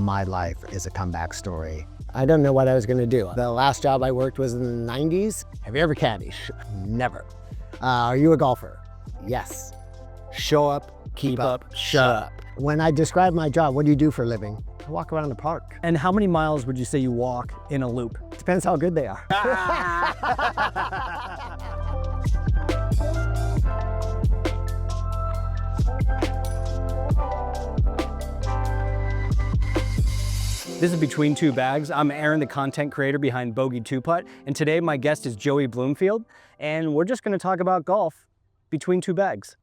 my life is a comeback story. I don't know what I was gonna do. The last job I worked was in the 90s. Have you ever caddied? Never. Are you a golfer? Yes. Show up, keep up, shut up. When I describe my job, what do you do for a living? I walk around the park. And how many miles would you say you walk in a loop? Depends how good they are. This is Between Two Bags. I'm Aaron, the content creator behind Bogey 2-Putt, and today my guest is Joey Bloomfield, and we're just gonna talk about golf between two bags.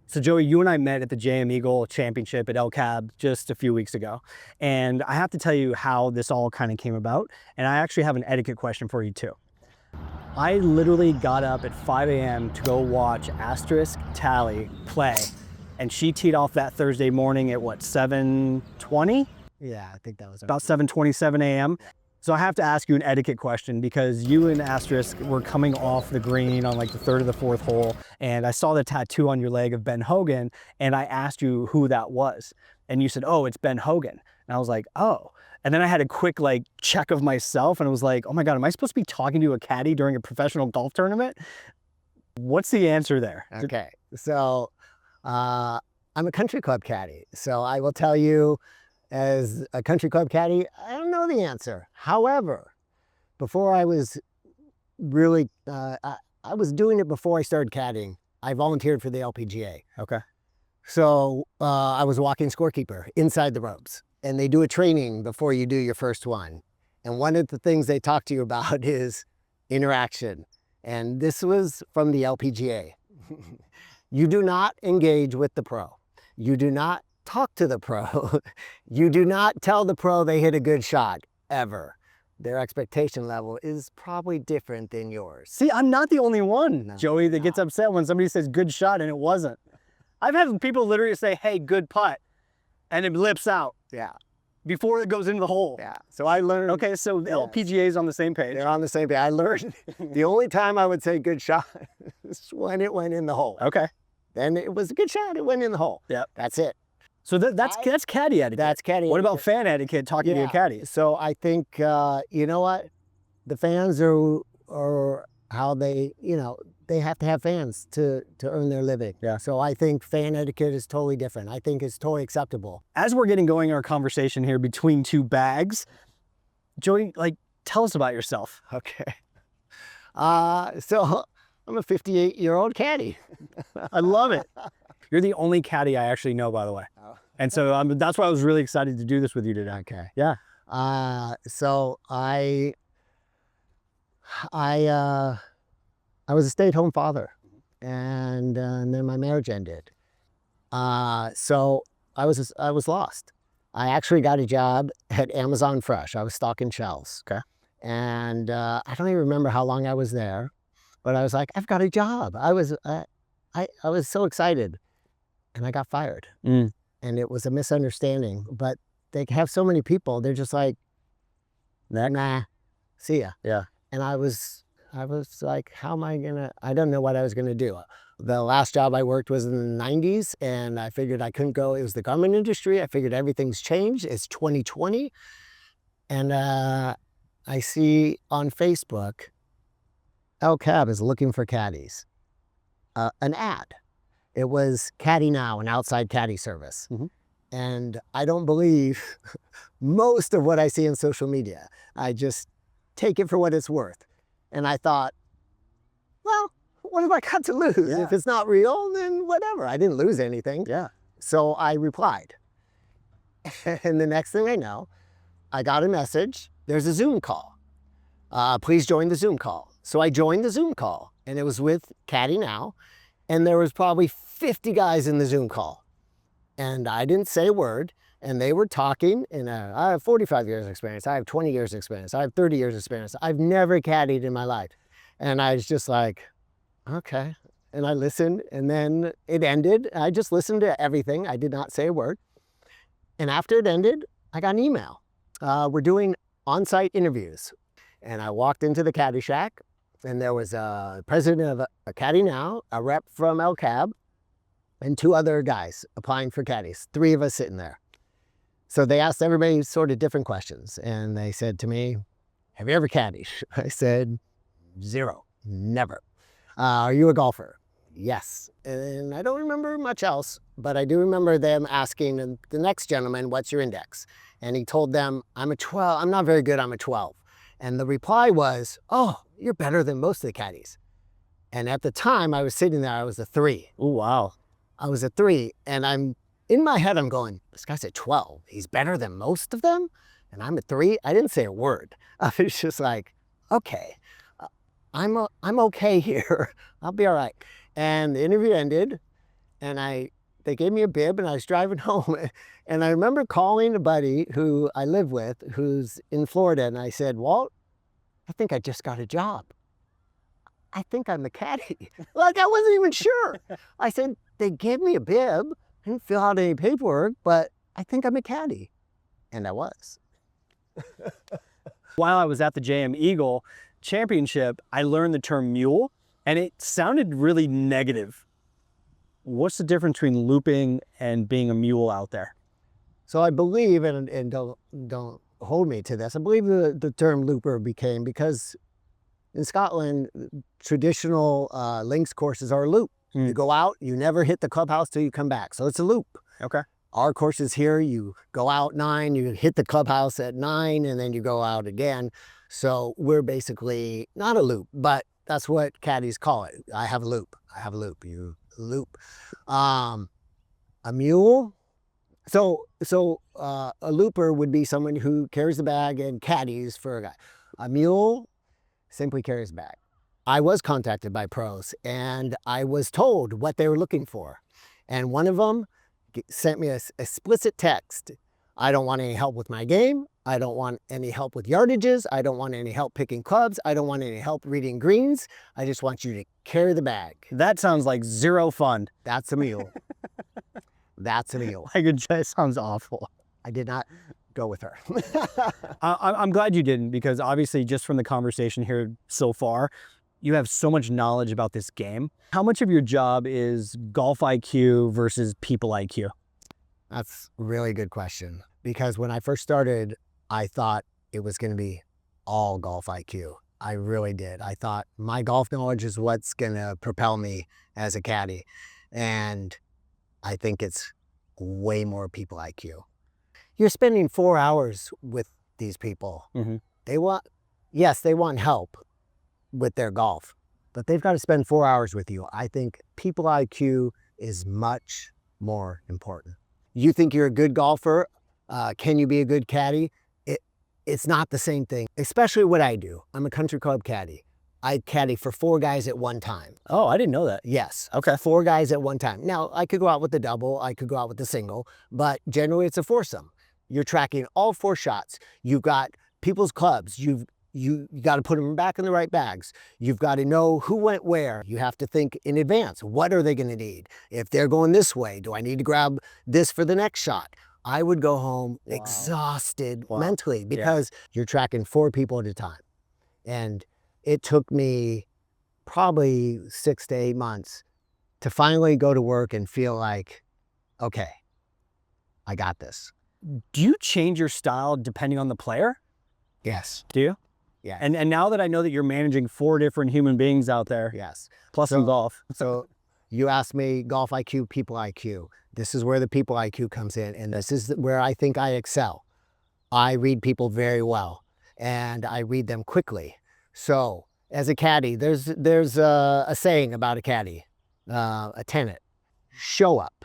So Joey, you and I met at the JM Eagle Championship at LCAB just a few weeks ago, and I have to tell you how this all kind of came about, and I actually have an etiquette question for you too. I literally got up at 5 a.m. to go watch Asterisk Tally play, and she teed off that Thursday morning at what, 7:20? Yeah, I think that was About 7:27 a.m. So I have to ask you an etiquette question because you and Asterisk were coming off the green on like the third or the fourth hole, and I saw the tattoo on your leg of Ben Hogan, and I asked you who that was, and you said, "Oh, it's Ben Hogan," and I was like, "Oh." And then I had a quick like check of myself, and I was like, "Oh my God, am I supposed to be talking to a caddy during a professional golf tournament?" What's the answer there? Okay, so I'm a country club caddy, so I will tell you, as a country club caddy, I don't know the answer. However, before I was really, I was doing it before I started caddying. I volunteered for the LPGA. Okay. So I was a walking scorekeeper inside the ropes, and they do a training before you do your first one. And one of the things they talk to you about is interaction. And this was from the LPGA. You do not engage with the pro. You do not talk to the pro. You do not tell the pro they hit a good shot, ever. Their expectation level is probably different than yours. See, I'm not the only one, No, Joey, that gets upset when somebody says good shot and it wasn't. I've had people literally say, "Hey, good putt," and it lips out Yeah, before it goes into the hole. yeah. So I learned. Okay, so the LPGA is on the same page. They're on the same page. I learned the only time I would say good shot is when it went in the hole. Okay. Then it was a good shot, it went in the hole. Yep. That's it. So that's caddy etiquette. That's caddy What about etiquette. fan etiquette talking to your caddies? So I think, you know what? The fans are how they, they have to have fans to earn their living. Yeah. So I think fan etiquette is totally different. I think it's totally acceptable. As we're getting going in our conversation here between two bags, Joey, tell us about yourself. Okay. So I'm a 58-year-old caddy. I love it. You're the only caddy I actually know, by the way. Oh. And so that's why I was really excited to do this with you today. Okay. Yeah. So I was a stay-at-home father, and then my marriage ended. So I was lost. I actually got a job at Amazon Fresh. I was stocking shelves. Okay. And I don't even remember how long I was there, but I was like, I've got a job. I was so excited, and I got fired. Mm. And it was a misunderstanding, but they have so many people. They're just like, nah, see ya. Yeah. And I was like, how am I gonna, I don't know what I was gonna do. The last job I worked was in the 90s, and I figured I couldn't go. It was the garment industry. I figured everything's changed. It's 2020. And I see on Facebook, LCAB is looking for caddies. An ad. It was Caddie Now, an outside caddy service. Mm-hmm. And I don't believe most of what I see on social media. I just take it for what it's worth. And I thought, well, what have I got to lose? Yeah. If it's not real, then whatever. I didn't lose anything. Yeah. So I replied. And the next thing I know, I got a message. There's a Zoom call. Please join the Zoom call. So I joined the Zoom call, and it was with Caddie Now. And there was probably 50 guys in the Zoom call. And I didn't say a word, and they were talking, and I have 45 years experience, I have 20 years experience, I have 30 years experience. I've never caddied in my life. And I was just like, okay. And I listened, and then it ended. I just listened to everything. I did not say a word. And after it ended, I got an email. We're doing on-site interviews. And I walked into the Caddy Shack, and there was a president of a Caddie Now, a rep from LCAB, and two other guys applying for caddies. 3 of us sitting there. So they asked everybody sort of different questions. And they said to me, have you ever caddied? I said, zero, never. Are you a golfer? Yes. And I don't remember much else, but I do remember them asking the next gentleman, what's your index? And he told them, I'm a 12. I'm not very good. I'm a 12. And the reply was, oh, you're better than most of the caddies. And at the time I was sitting there, I was a 3. Oh, wow. I was a 3. And in my head, I'm going, this guy's a 12. He's better than most of them. And I'm a 3. I didn't say a word. I was just like, okay, I'm okay here. I'll be all right. And the interview ended, and they gave me a bib, and I was driving home. And I remember calling a buddy who I live with, who's in Florida, and I said, Walt, I think I just got a job. I think I'm a caddy. Like, I wasn't even sure. I said, they gave me a bib. I didn't fill out any paperwork, but I think I'm a caddy. And I was. While I was at the JM Eagle Championship, I learned the term mule, and it sounded really negative. What's the difference between looping and being a mule out there? So I believe, and don't hold me to this, I believe the term looper became because in Scotland, traditional links courses are a loop. You go out, you never hit the clubhouse till you come back. So it's a loop. Okay. Our courses here, you go out 9, you hit the clubhouse at 9, and then you go out again. So we're basically not a loop, but that's what caddies call it. I have a loop. I have a loop. You loop. A mule. So a looper would be someone who carries the bag and caddies for a guy. A mule simply carries a bag. I was contacted by pros, and I was told what they were looking for. And one of them sent me a explicit text. I don't want any help with my game. I don't want any help with yardages. I don't want any help picking clubs. I don't want any help reading greens. I just want you to carry the bag. That sounds like zero fun. That's a mule. That's a mule. Like, it just sounds awful. I did not go with her. I'm glad you didn't, because obviously just from the conversation here so far, you have so much knowledge about this game. How much of your job is golf IQ versus people IQ? That's a really good question, because when I first started, I thought it was going to be all golf IQ. I really did. I thought my golf knowledge is what's going to propel me as a caddy. And I think it's way more people IQ. You're spending 4 hours with these people. Mm-hmm. They want help with their golf, but they've got to spend 4 hours with you. I think people IQ is much more important. You think you're a good golfer, can you be a good caddy? It's not the same thing, especially what I do. I'm a country club caddy. I caddy for 4 guys at one time. Oh, I didn't know that. Yes. Okay. 4 guys at one time. Now, I could go out with the double, I could go out with the single, but generally it's a foursome. You're tracking all 4 shots. You've got people's clubs. You got to put them back in the right bags. You've got to know who went where. You have to think in advance. What are they going to need? If they're going this way, do I need to grab this for the next shot? I would go home exhausted mentally, because you're tracking 4 people at a time. And it took me probably 6 to 8 months to finally go to work and feel like, okay, I got this. Do you change your style depending on the player? Yes. Do you? Yeah. And now that I know that you're managing 4 different human beings out there, Yes. plus some golf. So you asked me golf IQ, people IQ. This is where the people IQ comes in, and this is where I think I excel. I read people very well, and I read them quickly. So as a caddy, there's a saying about a caddy, a tenet: show up,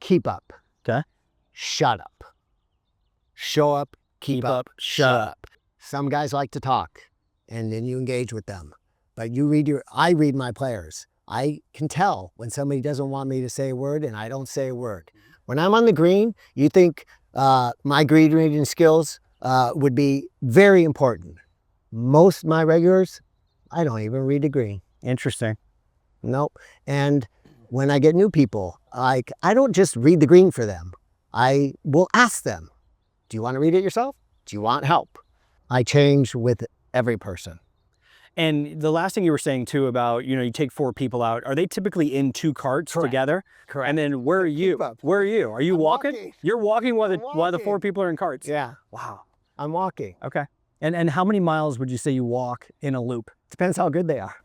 keep up, Okay. shut up. Show up, keep up, shut up. Some guys like to talk, and then you engage with them. But I read my players. I can tell when somebody doesn't want me to say a word, and I don't say a word. When I'm on the green, you think my green reading skills would be very important. Most of my regulars, I don't even read the green. Interesting. Nope. And when I get new people, I don't just read the green for them. I will ask them, do you want to read it yourself? Do you want help? I change with every person. And the last thing you were saying too about, you take 4 people out, are they typically in 2 carts together? Correct. And then where are you? Where are you? Are you I'm walking? walking. You're walking while the 4 walking. people are in carts? Yeah, Wow. I'm walking. Okay. And how many miles would you say you walk in a loop? Depends how good they are.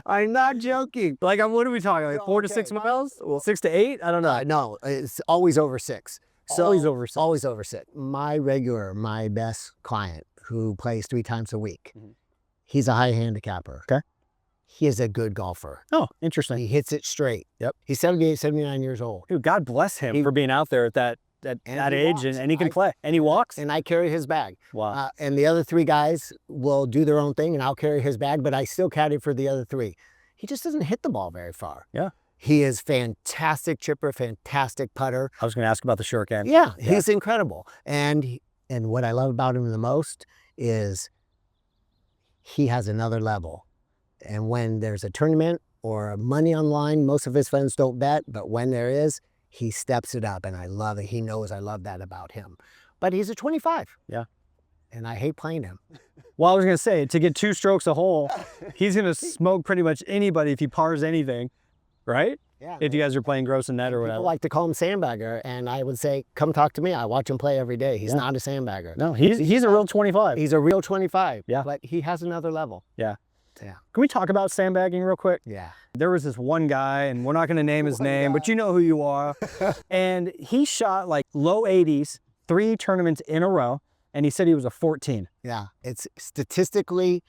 I'm not joking. Like, what are we talking? Like 4 to 6 miles? 6 to 8? I don't know. No, it's always over 6. Always over 6. Always over 6. My best client who plays 3 times a week, he's a high handicapper. Okay. He is a good golfer. Oh, interesting. He hits it straight. Yep. He's 78, 79 years old. Dude, God bless him for being out there at that age, and he can play. And he walks? And I carry his bag. Wow. And the other 3 guys will do their own thing, and I'll carry his bag, but I still caddy for the other 3. He just doesn't hit the ball very far. Yeah. He is fantastic chipper, fantastic putter. I was going to ask about the short game. Yeah, he's incredible. And what I love about him the most is he has another level. And when there's a tournament or money on the line, most of his friends don't bet, but when there is, he steps it up, and I love it. He knows I love that about him. But he's a 25. Yeah. And I hate playing him. Well, I was going to say, to get 2 strokes a hole, he's going to smoke pretty much anybody if he pars anything, right? Yeah. If you guys are playing gross and net or whatever. People like to call him sandbagger, and I would say, come talk to me. I watch him play every day. He's not a sandbagger. No, he's a real 25. He's a real 25. Yeah. But he has another level. Yeah. Yeah. Can we talk about sandbagging real quick? Yeah. There was this one guy, and we're not going to name his name, but you know who you are. And he shot like low 80s, 3 tournaments in a row, and he said he was a 14. Yeah. It's statistically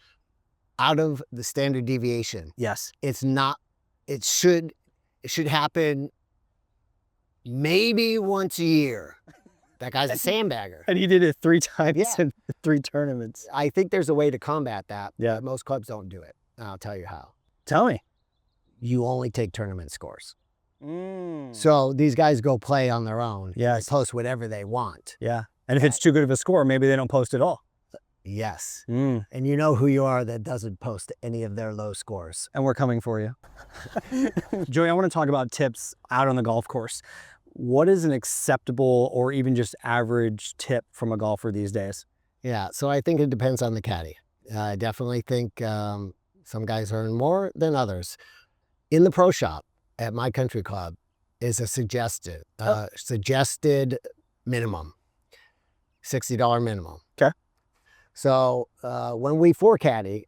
out of the standard deviation. Yes. It's not, it should happen maybe once a year. That guy's a sandbagger. And he did it 3 times Yeah. in 3 tournaments. I think there's a way to combat that. Yeah. But most clubs don't do it. And I'll tell you how. Tell me. You only take tournament scores. So these guys go play on their own. Yes. They post whatever they want. Yeah. And if it's too good of a score, maybe they don't post at all. Yes. And And you know who you are that doesn't post any of their low scores. we're coming for you. Joey, I want to talk about tips out on the golf course. What is an acceptable or even just average tip from a golfer these days? Yeah, so I think it depends on the caddy. I definitely think some guys earn more than others. In the pro shop at my country club is a suggested minimum, $60 minimum. Okay. So when we for caddy,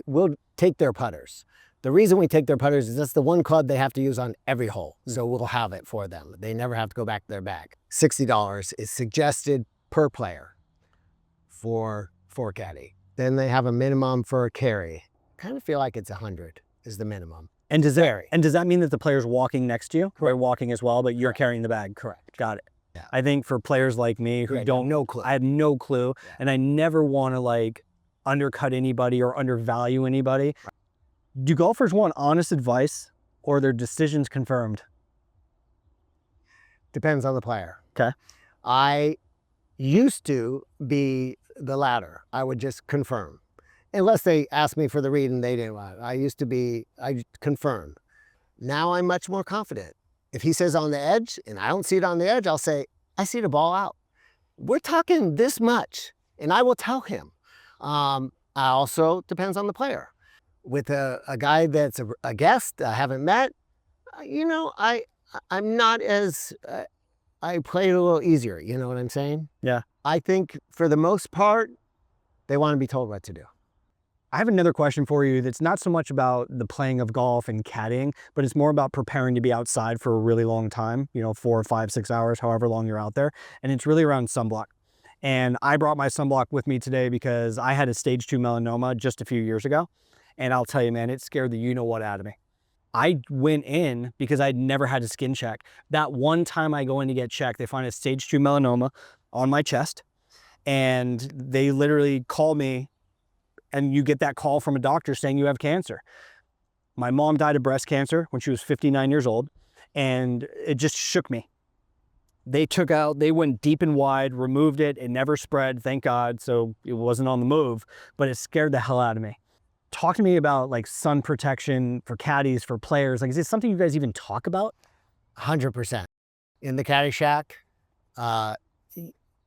we'll take their putters. The reason we take their putters is that's the one club they have to use on every hole. So we'll have it for them. They never have to go back to their bag. $60 is suggested per player for caddy. Then they have a minimum for a carry. Kind of feel like it's 100 is the minimum. And does that mean that the player's walking next to you? They're walking as well, but you're carrying the bag? Correct. Got it. Yeah. I think for players like me who don't no clue. I have no clue, and I never want to like undercut anybody or undervalue anybody. Right. Do golfers want honest advice or their decisions confirmed? Depends on the player. Okay. I used to be the latter. I would just confirm. Unless they asked me for the read and they didn't want it. I confirm. Now I'm much more confident. If he says on the edge and I don't see it on the edge, I'll say, I see the ball out. We're talking this much, and I will tell him. I also depends on the player. With a guy that's a guest I haven't met, I'm not as, I play it a little easier, you know what I'm saying? Yeah. I think for the most part, they want to be told what to do. I have another question for you that's not so much about the playing of golf and caddying, but it's more about preparing to be outside for a really long time, 4, 5, 6 hours, however long you're out there. And it's really around sunblock. And I brought my sunblock with me today because I had a stage 2 melanoma just a few years ago. And I'll tell you, man, it scared the you-know-what out of me. I went in because I'd never had a skin check. That one time I go in to get checked, they find a stage 2 melanoma on my chest. And they literally call me, and you get that call from a doctor saying you have cancer. My mom died of breast cancer when she was 59 years old, and it just shook me. They went deep and wide, removed it. It never spread, thank God, so it wasn't on the move, but it scared the hell out of me. Talk to me about like sun protection for caddies, for players. Like, is this something you guys even talk about? 100%. In the caddy shack,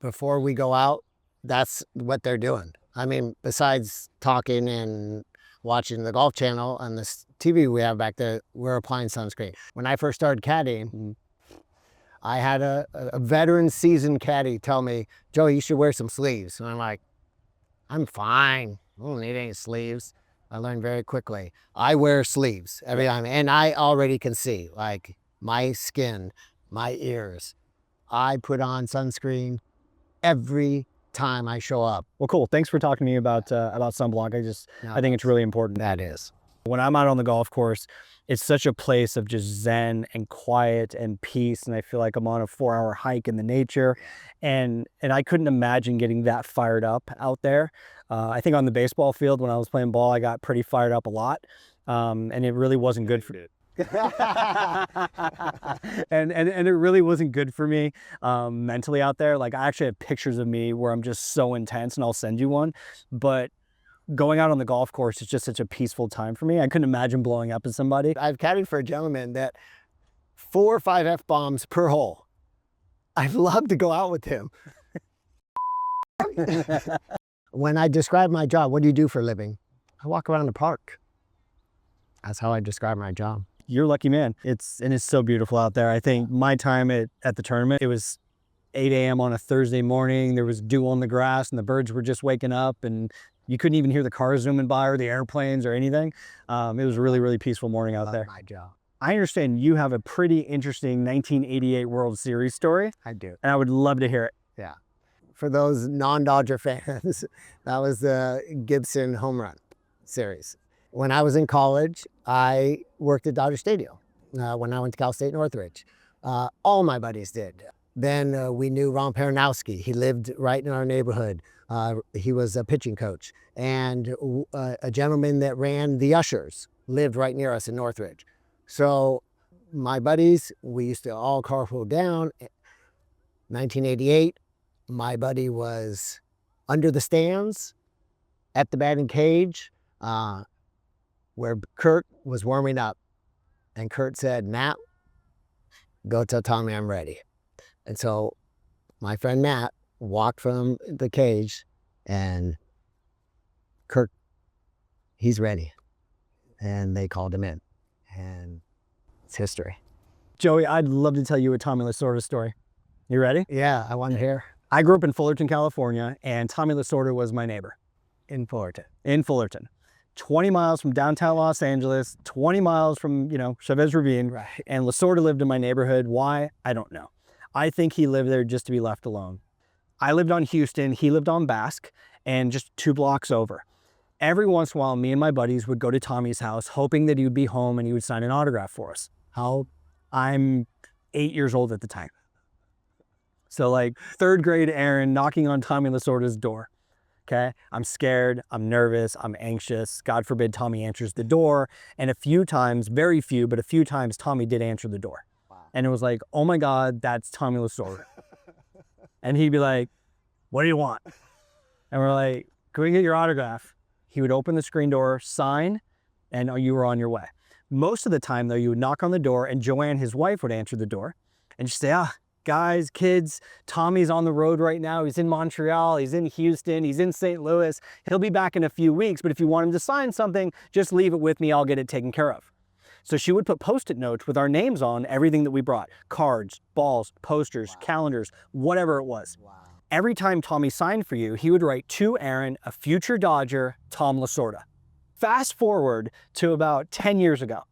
before we go out, that's what they're doing. I mean, besides talking and watching the Golf Channel on this TV we have back there, we're applying sunscreen. When I first started caddying, I had a veteran seasoned caddy tell me, Joey, you should wear some sleeves. And I'm like, I'm fine. I don't need any sleeves. I learned very quickly. I wear sleeves every time, and I already can see, like, my skin, my ears. I put on sunscreen every time I show up. Well, cool. Thanks for talking to me about sunblock. I think it's really important. That is. When I'm out on the golf course, it's such a place of just zen and quiet and peace. And I feel like I'm on a 4-hour hike in the nature. And I couldn't imagine getting that fired up out there. I think on the baseball field, when I was playing ball, I got pretty fired up a lot. And it really wasn't good for it. and it really wasn't good for me mentally out there. Like, I actually have pictures of me where I'm just so intense, and I'll send you one. But going out on the golf course is just such a peaceful time for me. I couldn't imagine blowing up at somebody. I've caddied for a gentleman that 4 or 5 F-bombs per hole. I'd love to go out with him. When I describe my job, what do you do for a living? I walk around the park. That's how I describe my job. You're a lucky man. It's so beautiful out there. I think my time at the tournament, it was 8 a.m. on a Thursday morning. There was dew on the grass and the birds were just waking up, and you couldn't even hear the cars zooming by or the airplanes or anything. It was a really, really peaceful morning out there. My job. I understand you have a pretty interesting 1988 World Series story. I do. And I would love to hear it. Yeah. For those non-Dodger fans, that was the Gibson home run series. When I was in college, I worked at Dodger Stadium. When I went to Cal State Northridge, all my buddies did. Then we knew Ron Peronowski. He lived right in our neighborhood. He was a pitching coach. And a gentleman that ran the Ushers lived right near us in Northridge. So my buddies, we used to all carpool down. 1988, my buddy was under the stands at the batting cage where Kurt was warming up. And Kurt said, Matt, go tell Tommy I'm ready. And so my friend Matt walked from the cage, and Kurt, he's ready. And they called him in, and it's history. Joey, I'd love to tell you a Tommy Lasorda story. You ready? Yeah, I want to hear. I grew up in Fullerton, California, and Tommy Lasorda was my neighbor. In Fullerton. In Fullerton. 20 miles from downtown Los Angeles, 20 miles from, Chavez Ravine. Right. And Lasorda lived in my neighborhood. Why? I don't know. I think he lived there just to be left alone. I lived on Houston, he lived on Basque, and just 2 blocks over. Every once in a while, me and my buddies would go to Tommy's house, hoping that he would be home and he would sign an autograph for us. I'm 8 years old at the time. So like 3rd grade Aaron knocking on Tommy Lasorda's door. Okay, I'm scared, I'm nervous, I'm anxious. God forbid Tommy answers the door. And a few times, very few, but a few times Tommy did answer the door. Wow. And it was like, oh my God, that's Tommy Lasorda. And he'd be like, what do you want? And we're like, can we get your autograph? He would open the screen door, sign, and you were on your way. Most of the time though, you would knock on the door and Joanne, his wife, would answer the door. And she'd say, guys, kids, Tommy's on the road right now. He's in Montreal, he's in Houston, he's in St. Louis. He'll be back in a few weeks, but if you want him to sign something, just leave it with me, I'll get it taken care of. So she would put Post-it notes with our names on everything that we brought. Cards, balls, posters, calendars, whatever it was. Wow. Every time Tommy signed for you, he would write to Aaron, a future Dodger, Tom Lasorda. Fast forward to about 10 years ago.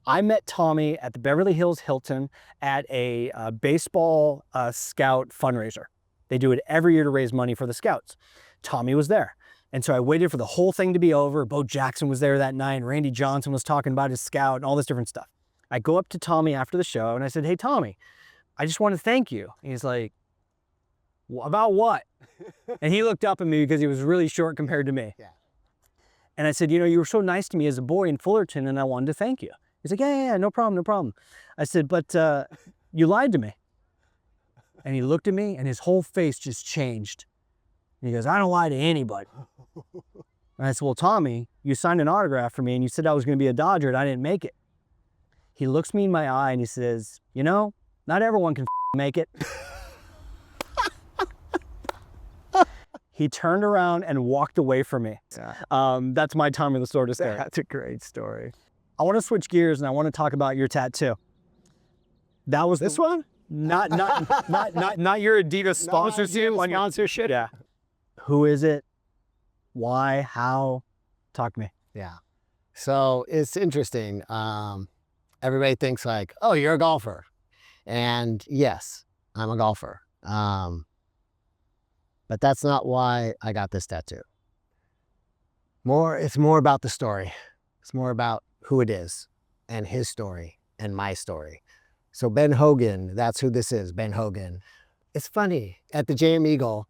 I met Tommy at the Beverly Hills Hilton at a baseball scout fundraiser. They do it every year to raise money for the scouts. Tommy was there. And so I waited for the whole thing to be over. Bo Jackson was there that night. Randy Johnson was talking about his scout and all this different stuff. I go up to Tommy after the show and I said, hey, Tommy, I just want to thank you. And he's like, about what? And he looked up at me because he was really short compared to me. Yeah. And I said, you were so nice to me as a boy in Fullerton and I wanted to thank you. He's like, yeah, no problem, no problem. I said, but you lied to me. And he looked at me and his whole face just changed. And he goes, I don't lie to anybody. And I said, well, Tommy, you signed an autograph for me and you said I was going to be a Dodger and I didn't make it. He looks me in my eye and he says, not everyone can make it. He turned around and walked away from me. Yeah. That's my time in the store to stare. That's a great story. I want to switch gears and I want to talk about your tattoo. That was This one? not your Adidas sponsorship. Not sponsorship. Yeah. Who is it? Why? How? Talk to me. Yeah. So it's interesting. Everybody thinks like, oh, you're a golfer. And yes, I'm a golfer. But that's not why I got this tattoo. It's more about the story. It's more about who it is and his story and my story. So Ben Hogan, that's who this is, Ben Hogan. It's funny, at the JM Eagle,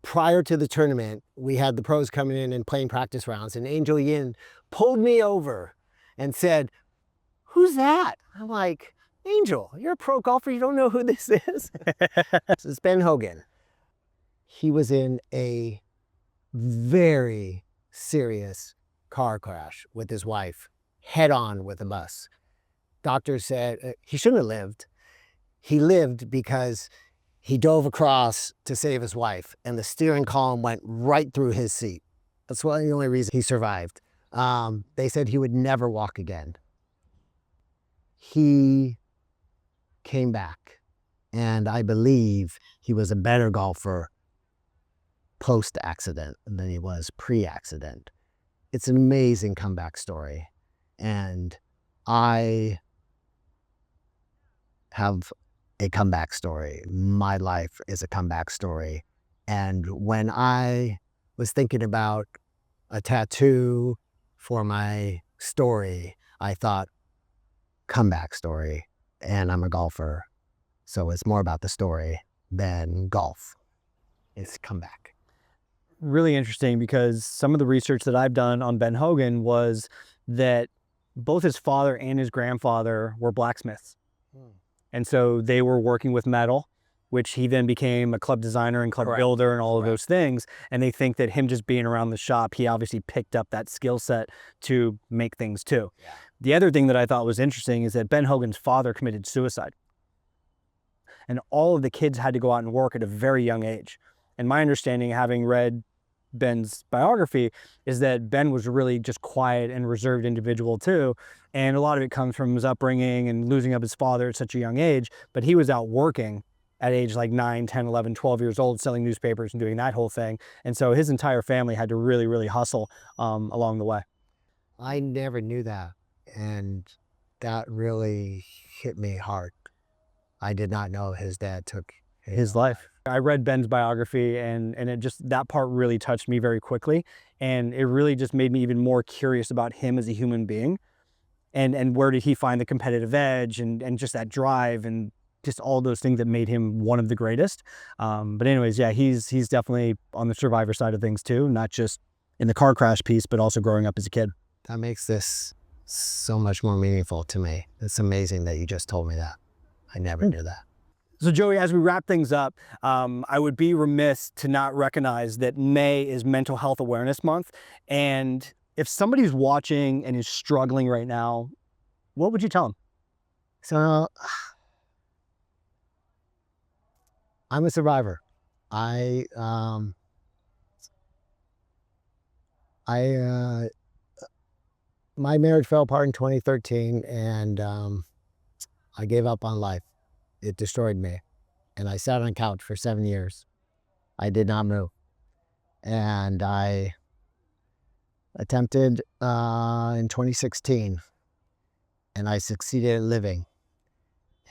prior to the tournament, we had the pros coming in and playing practice rounds, and Nguyen pulled me over and said, who's that? I'm like, Angel, you're a pro golfer, you don't know who this is? This is Ben Hogan. He was in a very serious car crash with his wife, head on with a bus. Doctors said he shouldn't have lived. He lived because he dove across to save his wife, and the steering column went right through his seat. That's the only reason he survived. They said he would never walk again. He came back, and I believe he was a better golfer post-accident than he was pre-accident. It's an amazing comeback story, and I have a comeback story. My life is a comeback story. And when I was thinking about a tattoo for my story, I thought comeback story, and I'm a golfer. So it's more about the story than golf. It's comeback. Really interesting, because some of the research that I've done on Ben Hogan was that both his father and his grandfather were blacksmiths. And so they were working with metal, which he then became a club designer and club builder and all of those things. And they think that him just being around the shop, he obviously picked up that skill set to make things too. Yeah. The other thing that I thought was interesting is that Ben Hogan's father committed suicide. And all of the kids had to go out and work at a very young age. And my understanding, having read Ben's biography, is that Ben was really just quiet and reserved individual too. And a lot of it comes from his upbringing and losing up his father at such a young age. But he was out working at age like 9, 10, 11, 12 years old, selling newspapers and doing that whole thing. And so his entire family had to really, really hustle along the way. I never knew that. And that really hit me hard. I did not know his dad took his life. I read Ben's biography, and it just, that part really touched me very quickly. And it really just made me even more curious about him as a human being. And where did he find the competitive edge and just that drive and just all those things that made him one of the greatest. But anyways, yeah, he's definitely on the survivor side of things too, not just in the car crash piece, but also growing up as a kid. That makes this so much more meaningful to me. It's amazing that you just told me that. I never knew that. So Joey, as we wrap things up, I would be remiss to not recognize that May is Mental Health Awareness Month. And if somebody's watching and is struggling right now, what would you tell them? So I'm a survivor. My marriage fell apart in 2013, and I gave up on life. It destroyed me. And I sat on a couch for 7 years. I did not move. And I attempted in 2016, and I succeeded at living.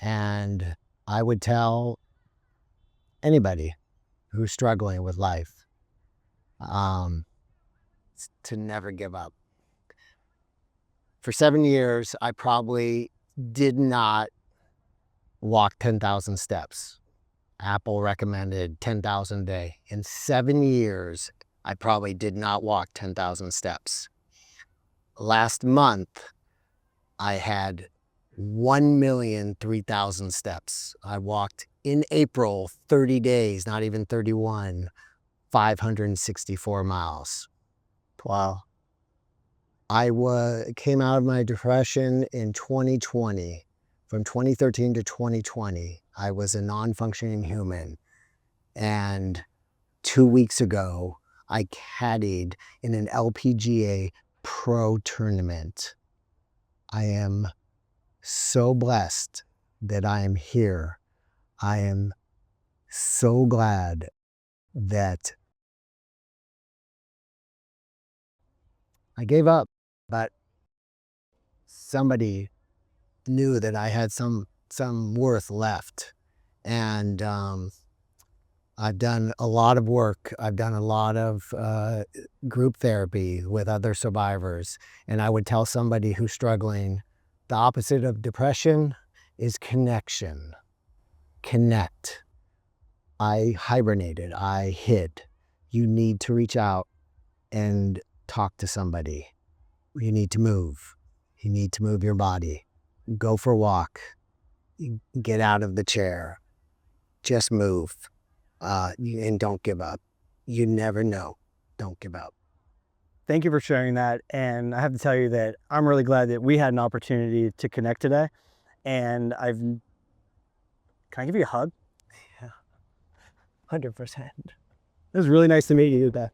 And I would tell anybody who's struggling with life to never give up. For 7 years, I probably did not walk 10,000 steps. Apple recommended 10,000 a day. In 7 years, I probably did not walk 10,000 steps. Last month, I had 1,003,000 steps. I walked in April, 30 days, not even 31, 564 miles. Wow. I came out of my depression in 2020. From 2013 to 2020, I was a non-functioning human. And 2 weeks ago, I caddied in an LPGA pro tournament. I am so blessed that I am here. I am so glad that I gave up, but somebody knew that I had some worth left. And I've done a lot of work. I've done a lot of group therapy with other survivors. And I would tell somebody who's struggling, the opposite of depression is connection. Connect. I hibernated. I hid. You need to reach out and talk to somebody. You need to move. You need to move your body. Go for a walk. Get out of the chair. Just move. And don't give up. You never know. Don't give up. Thank you for sharing that. And I have to tell you that I'm really glad that we had an opportunity to connect today. And can I give you a hug? Yeah, 100%. It was really nice to meet you, Beth.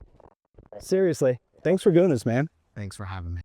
Seriously, thanks for doing this, man. Thanks for having me.